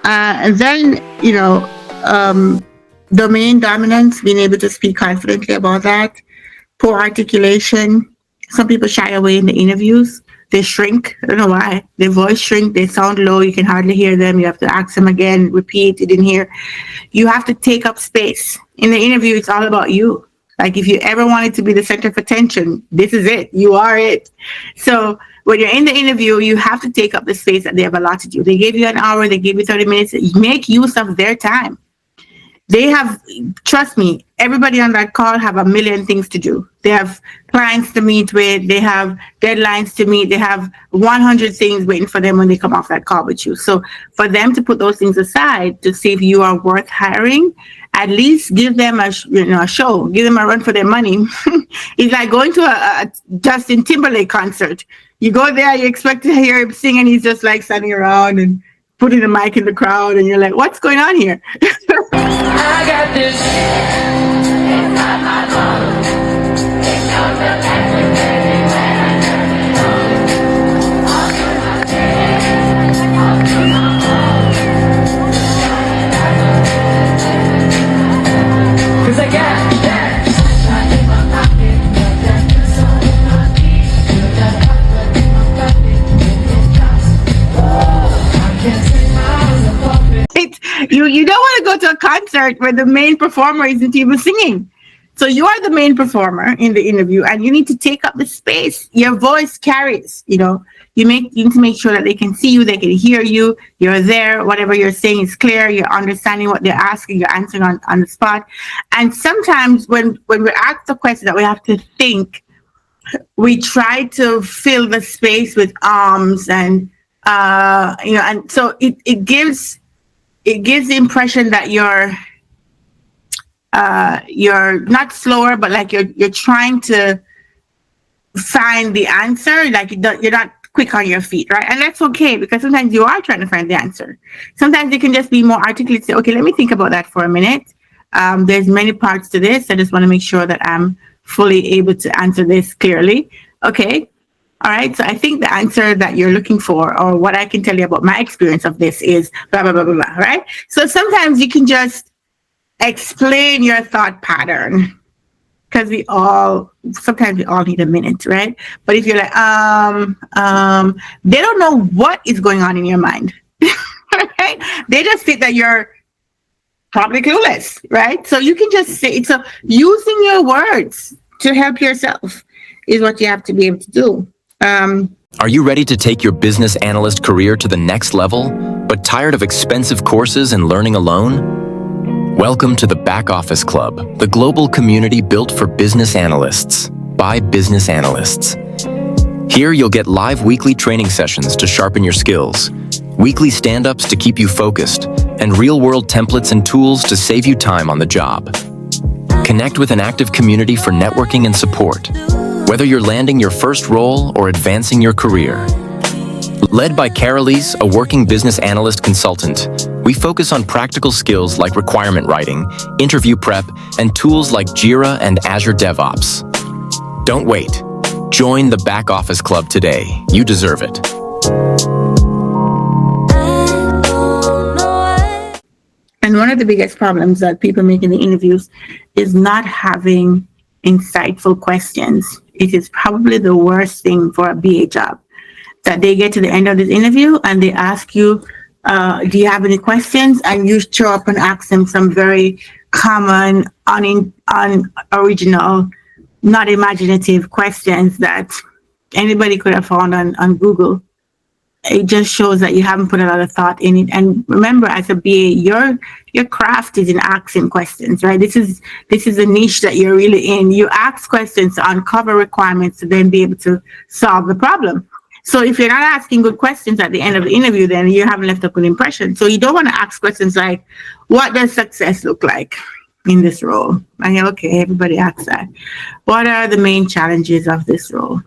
And then, domain dominance, being able to speak confidently about that. Poor articulation. Some people shy away in the interviews. They shrink. I don't know why. Their voice shrink. They sound low. You can hardly hear them. You have to ask them again, repeat. You didn't hear. You have to take up space. In the interview, it's all about you. Like if you ever wanted to be the center of attention, this is it. You are it. So when you're in the interview, you have to take up the space that they have allotted you. They gave you an hour. They gave you 30 minutes. Make use of their time. They have, trust me, everybody on that call have a million things to do. They have clients to meet with, they have deadlines to meet, they have 100 things waiting for them when they come off that call with you. So for them to put those things aside to see if you are worth hiring, at least give them a show, give them a run for their money. It's like going to a Justin Timberlake concert. You go there, you expect to hear him sing, and he's just like standing around and putting the mic in the crowd, and you're like, what's going on here? I got this. Cause I got that. You don't want to go to a concert where the main performer isn't even singing. So you are the main performer in the interview, and you need to take up the space. Your voice carries. You need to make sure that they can see you, they can hear you. You're there. Whatever you're saying is clear. You're understanding what they're asking. You're answering on the spot. And sometimes when we're asked a question that we have to think, we try to fill the space with arms and and so it gives the impression that you're not slower, but like you're trying to find the answer. Like you're not quick on your feet, right? And that's okay, because sometimes you are trying to find the answer. Sometimes you can just be more articulate. Say, okay, let me think about that for a minute. There's many parts to this. I just want to make sure that I'm fully able to answer this clearly. Okay. All right. So I think the answer that you're looking for, or what I can tell you about my experience of this, is blah, blah, blah, blah, blah. Right. So sometimes you can just explain your thought pattern, because sometimes we all need a minute. Right. But if you're like, they don't know what is going on in your mind. Right. They just think that you're probably clueless. Right. So you can just say, so using your words to help yourself is what you have to be able to do. Are you ready to take your business analyst career to the next level, but tired of expensive courses and learning alone? Welcome to the Back Office Club, the global community built for business analysts, by business analysts. Here you'll get live weekly training sessions to sharpen your skills, weekly stand-ups to keep you focused, and real-world templates and tools to save you time on the job. Connect with an active community for networking and support, whether you're landing your first role or advancing your career. Led by Karaleise, a working business analyst consultant, we focus on practical skills like requirement writing, interview prep, and tools like Jira and Azure DevOps. Don't wait. Join the Back Office Club today. You deserve it. And one of the biggest problems that people make in the interviews is not having insightful questions. It is probably the worst thing for a BA job, that they get to the end of this interview and they ask you, do you have any questions? And you show up and ask them some very common, unoriginal, not imaginative questions that anybody could have found on Google. It just shows that you haven't put a lot of thought in it. And remember, as a BA, your craft is in asking questions, right? This is a niche that you're really in. You ask questions to uncover requirements to then be able to solve the problem. So if you're not asking good questions at the end of the interview, then you haven't left a good impression. So you don't want to ask questions like, what does success look like in this role? And you're okay, everybody asks that. What are the main challenges of this role?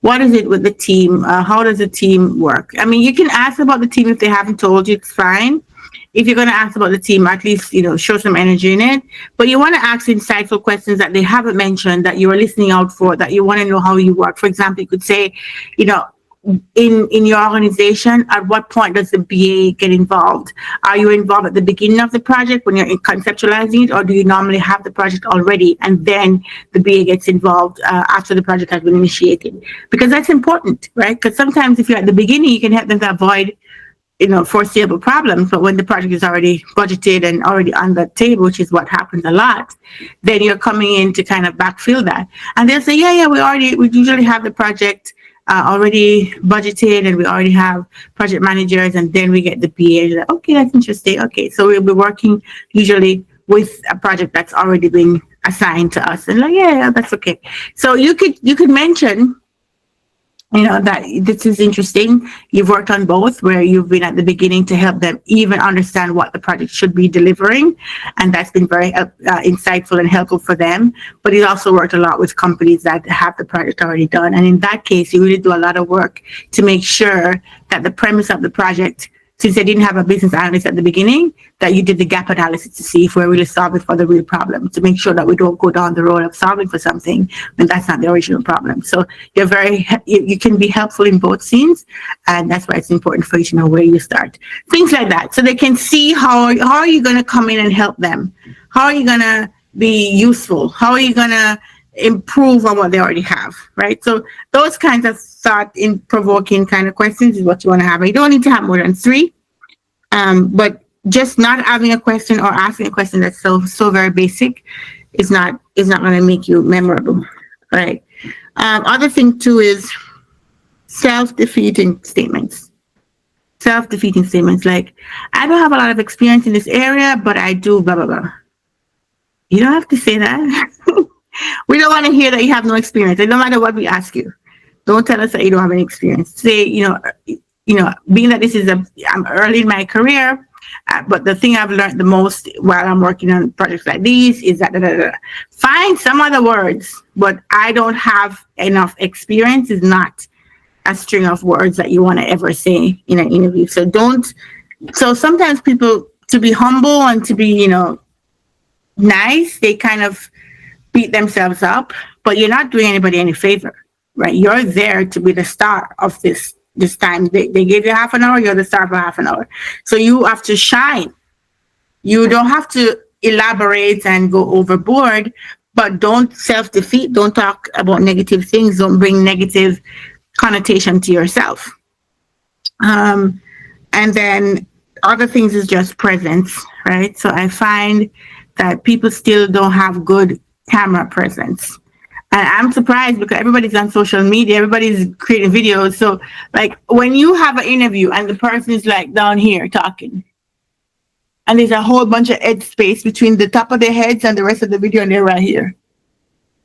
What is it with the team? How does the team work? I mean, you can ask about the team if they haven't told you, it's fine. If you're going to ask about the team, at least, show some energy in it. But you want to ask insightful questions that they haven't mentioned, that you are listening out for, that you want to know how you work. For example, you could say, in your organization, at what point does the BA get involved? Are you involved at the beginning of the project when you're conceptualizing it, or do you normally have the project already and then the BA gets involved after the project has been initiated? Because that's important, right? Because sometimes if you're at the beginning, you can help them to avoid foreseeable problems. But when the project is already budgeted and already on the table, which is what happens a lot, then you're coming in to kind of backfill that. And they'll say, yeah, we usually have the project already budgeted, and we already have project managers, and then we get the BA. Like, okay, that's interesting. Okay, so we'll be working usually with a project that's already been assigned to us. And like, yeah, that's okay. So you could mention, that this is interesting. You've worked on both, where you've been at the beginning to help them even understand what the project should be delivering. And that's been very insightful and helpful for them. But you also worked a lot with companies that have the project already done. And in that case, you really do a lot of work to make sure that the premise of the project, since they didn't have a business analyst at the beginning, that you did the gap analysis to see if we're really solving for the real problem, to make sure that we don't go down the road of solving for something when that's not the original problem. So you can be helpful in both scenes, and that's why it's important for you to know where you start. Things like that, so they can see how are you going to come in and help them? How are you going to be useful? How are you going to improve on what they already have, right? So those kinds of thought-provoking kind of questions is what you want to have. You don't need to have more than 3, but just not having a question or asking a question that's so very basic is not going to make you memorable, right? Other thing too is self-defeating statements. Self-defeating statements like, I don't have a lot of experience in this area, but I do blah blah blah. You don't have to say that. We don't want to hear that you have no experience. And no matter what we ask you, don't tell us that you don't have any experience. Say, being that I'm early in my career, but the thing I've learned the most while I'm working on projects like these is that, find some other words, but I don't have enough experience is not a string of words that you want to ever say in an interview. So sometimes people, to be humble and to be, nice, they kind of beat themselves up, but you're not doing anybody any favor, right? You're there to be the star of this time. They gave you half an hour, you're the star for half an hour. So you have to shine. You don't have to elaborate and go overboard, but don't self-defeat. Don't talk about negative things. Don't bring negative connotation to yourself. And then other things is just presence, right? So I find that people still don't have good camera presence. And I'm surprised because everybody's on social media, everybody's creating videos. So like when you have an interview and the person is like down here talking, and there's a whole bunch of head space between the top of their heads and the rest of the video, and they're right here.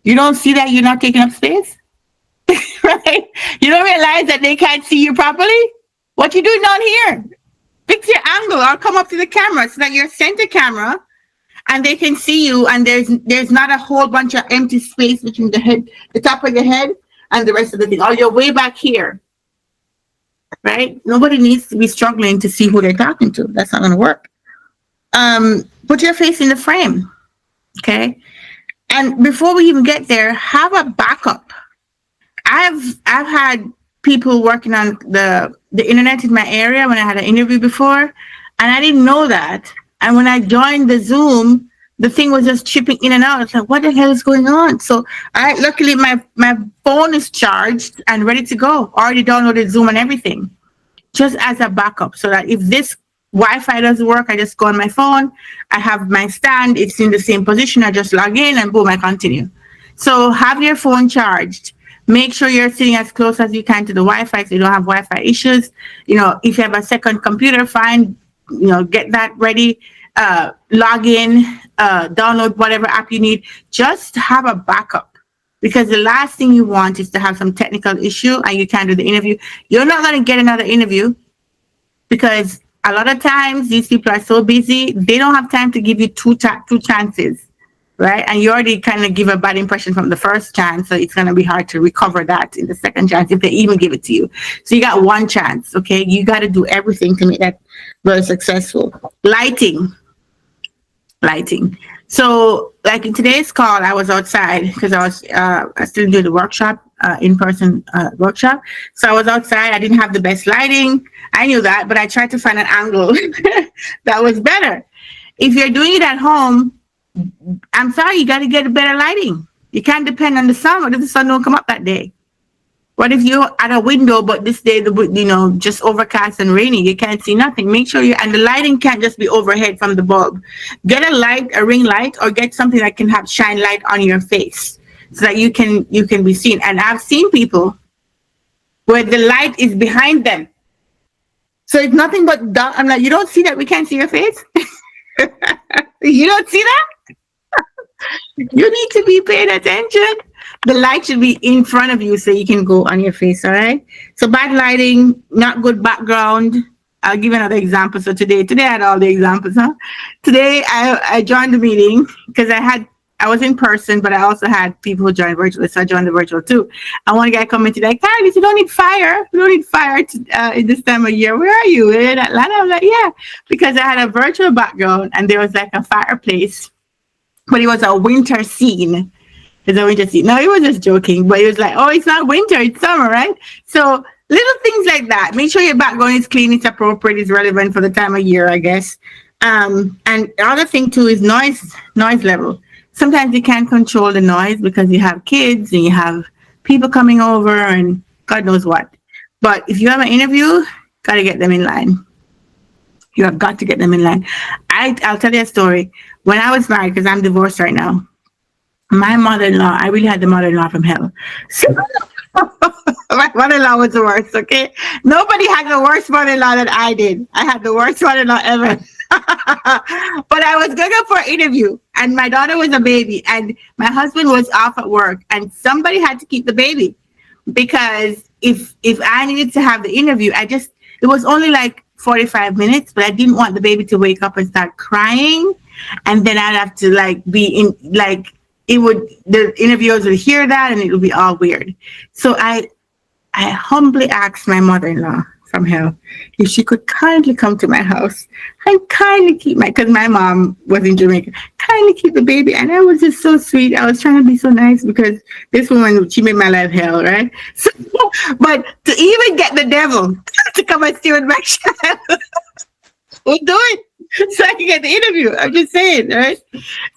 You don't see that you're not taking up space, right? You don't realize that they can't see you properly. What you doing down here? Fix your angle or come up to the camera so that you're center camera and they can see you, and there's not a whole bunch of empty space between the top of your head and the rest of the thing. Or you're way back here, right? Nobody needs to be struggling to see who they're talking to. That's not going to work. Put your face in the frame, okay? And before we even get there, have a backup. I've had people working on the internet in my area when I had an interview before, and I didn't know that. And when I joined the Zoom, the thing was just chipping in and out. It's like, what the hell is going on? So luckily my phone is charged and ready to go. Already downloaded Zoom and everything, just as a backup, so that if this Wi-Fi doesn't work, I just go on my phone. I have my stand. It's in the same position. I just log in and boom, I continue. So have your phone charged. Make sure you're sitting as close as you can to the Wi-Fi so you don't have Wi-Fi issues. If you have a second computer, fine. Get that ready, log in, download whatever app you need. Just have a backup, because the last thing you want is to have some technical issue and you can't do the interview. You're not going to get another interview because a lot of times these people are so busy, they don't have time to give you two chances, right? And you already kind of give a bad impression from the first chance, so it's going to be hard to recover that in the second chance if they even give it to you. So you got one chance, okay? You got to do everything to make that very successful. Lighting. So like in today's call, I was outside because I was still doing the workshop in-person workshop. So I was outside. I didn't have the best lighting. I knew that, but I tried to find an angle that was better. If you're doing it at home, I'm sorry, you got to get a better lighting. You can't depend on the sun. What if the sun don't come up that day? What if you're at a window, but this day, just overcast and rainy, you can't see nothing? Make sure and the lighting can't just be overhead from the bulb. Get a light, a ring light, or get something that can have shine light on your face so that you can be seen. And I've seen people where the light is behind them. So it's nothing but dark. I'm like, you don't see that? We can't see your face? You don't see that? You need to be paying attention. The light should be in front of you so you can go on your face, all right? So bad lighting, not good background. I'll give another example. So today I had all the examples, huh? Today I joined the meeting because I was in person, but I also had people who joined virtually, so I joined the virtual too. And one guy commented like, Karaleise, you don't need fire. You don't need fire in this time of year. Where are you? In Atlanta? I'm like, yeah, because I had a virtual background and there was like a fireplace, but it was a winter scene. It's a winter scene. No, he was just joking, but he was like, oh, it's not winter, it's summer, right? So little things like that. Make sure your background is clean, it's appropriate, it's relevant for the time of year, I guess. And the other thing too is noise level. Sometimes you can't control the noise because you have kids and you have people coming over and God knows what. But if you have an interview, got to get them in line. You have got to get them in line. I'll tell you a story. When I was married, because I'm divorced right now, my mother-in-law, I really had the mother-in-law from hell. So my mother-in-law was the worst, okay? Nobody had the worst mother-in-law than I did. I had the worst mother-in-law ever. But I was going up for an interview, and my daughter was a baby, and my husband was off at work, and somebody had to keep the baby. Because if I needed to have the interview, it was only like 45 minutes, but I didn't want the baby to wake up and start crying. And then I'd have to the interviewers would hear that and it would be all weird. So I humbly asked my mother-in-law from hell if she could kindly come to my house and kindly keep because my mom was in Jamaica, kindly keep the baby. And I was just so sweet. I was trying to be so nice because this woman, she made my life hell, right? So, but to even get the devil to come and steal my child, we'll do it so I can get the interview. I'm just saying, right?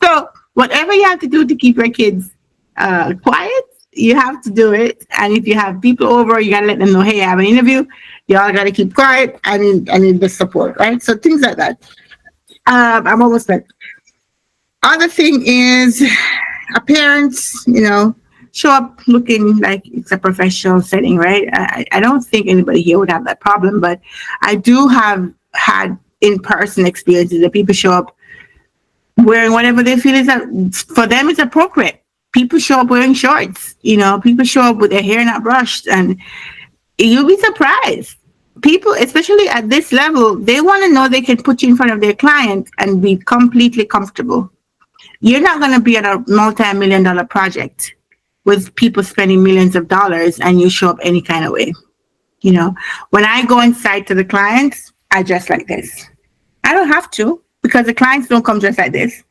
So whatever you have to do to keep your kids quiet, you have to do it. And if you have people over, you gotta let them know, hey, I have an interview. You all gotta keep quiet. I need the support, right? So things like that. I'm almost done. Other thing is appearance. Show up looking like it's a professional setting, right? I don't think anybody here would have that problem, but I do have had in-person experiences that people show up wearing whatever they feel is for them it's appropriate. People show up wearing shorts. People show up with their hair not brushed, and you'll be surprised. People, especially at this level, they want to know they can put you in front of their client and be completely comfortable. You're not going to be at a multi-million-dollar project with people spending millions of dollars and you show up any kind of way. When I go inside to the clients, I dress like this. I don't have to, because the clients don't come dressed like this.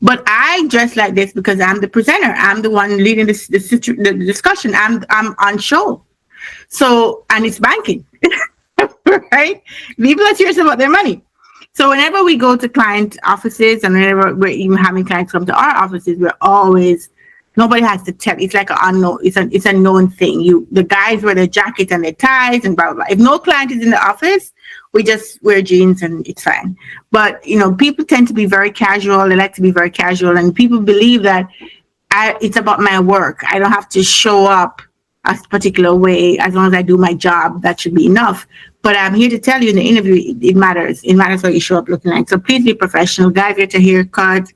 But I dress like this because I'm the presenter. I'm the one leading the discussion. I'm on show. So, and it's banking, right? People are serious about their money. So whenever we go to client offices and whenever we're even having clients come to our offices, nobody has to tell. It's like an unknown. It's a known thing. The guys wear their jackets and their ties and blah, blah, blah. If no client is in the office, we just wear jeans and it's fine. But, people tend to be very casual. They like to be very casual. And people believe that it's about my work. I don't have to show up a particular way. As long as I do my job, that should be enough. But I'm here to tell you in the interview, it matters. It matters what you show up looking like. So please be professional. Guys, get your haircut.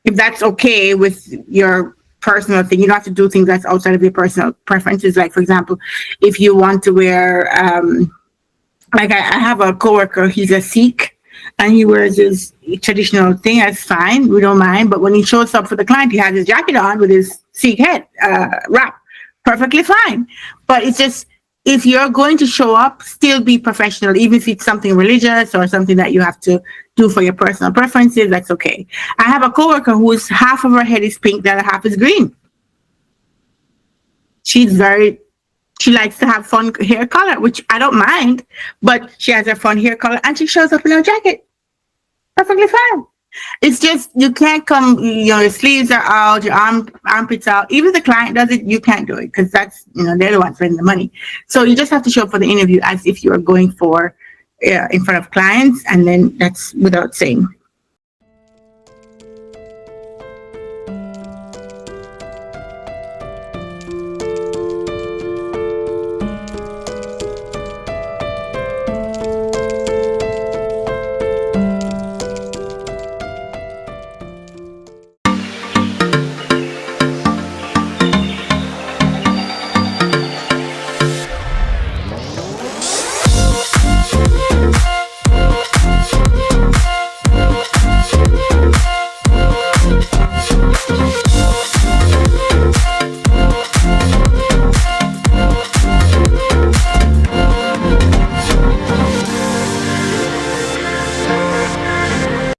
If that's okay with your personal thing, you don't have to do things that's outside of your personal preferences. Like, for example, if you want to wear, I have a coworker, he's a Sikh, and he wears his traditional thing. That's fine, we don't mind. But when he shows up for the client, he has his jacket on with his Sikh head wrap. Perfectly fine. But it's just, if you're going to show up, still be professional, even if it's something religious or something that you have to do for your personal preferences, that's okay. I have a coworker whose half of her head is pink, the other half is green. She likes to have fun hair color, which I don't mind, but she has her fun hair color and she shows up in her jacket. Perfectly fine. It's just, you can't come, your sleeves are out, your armpits out. Even if the client does it, you can't do it because that's, they're the ones spending the money. So you just have to show up for the interview as if you are going for in front of clients, and then that's without saying.